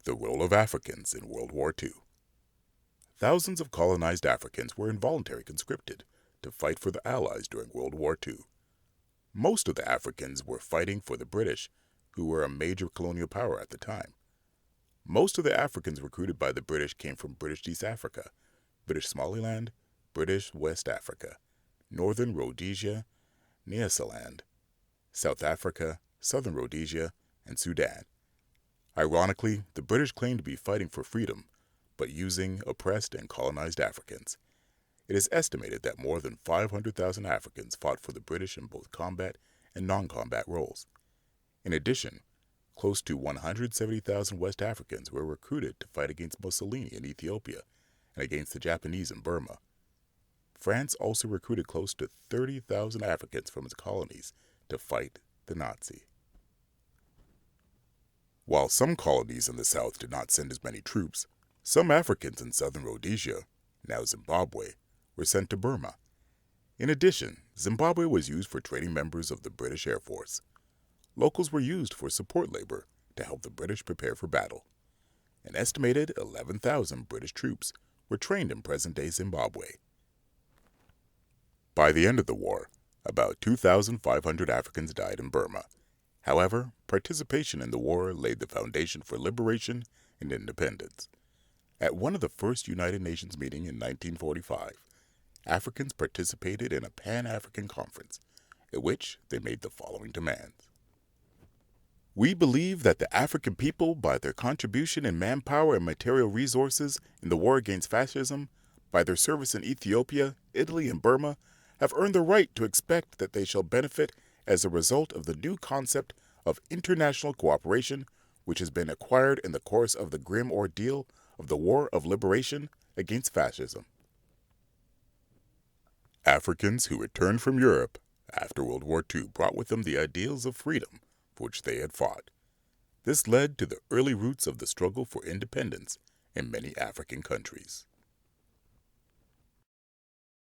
The role of Africans in World War II. Thousands of colonized Africans were involuntarily conscripted to fight for the Allies during World War II. Most of the Africans were fighting for the British, who were a major colonial power at the time. Most of the Africans recruited by the British came from British East Africa, British Somaliland, British West Africa, Northern Rhodesia, Nyasaland, South Africa, Southern Rhodesia, and Sudan. Ironically, the British claimed to be fighting for freedom, but using oppressed and colonized Africans. It is estimated that more than 500,000 Africans fought for the British in both combat and non-combat roles. In addition, close to 170,000 West Africans were recruited to fight against Mussolini in Ethiopia and against the Japanese in Burma. France also recruited close to 30,000 Africans from its colonies to fight the Nazi. While some colonies in the South did not send as many troops, some Africans in southern Rhodesia, now Zimbabwe, were sent to Burma. In addition, Zimbabwe was used for training members of the British Air Force. Locals were used for support labor to help the British prepare for battle. An estimated 11,000 British troops were trained in present-day Zimbabwe. By the end of the war, about 2,500 Africans died in Burma. However, participation in the war laid the foundation for liberation and independence. At one of the first United Nations meetings in 1945, Africans participated in a Pan-African conference, at which they made the following demands. We believe that the African people, by their contribution in manpower and material resources in the war against fascism, by their service in Ethiopia, Italy, and Burma, have earned the right to expect that they shall benefit as a result of the new concept of international cooperation which has been acquired in the course of the grim ordeal of the War of Liberation against fascism. Africans who returned from Europe after World War II brought with them the ideals of freedom for which they had fought. This led to the early roots of the struggle for independence in many African countries.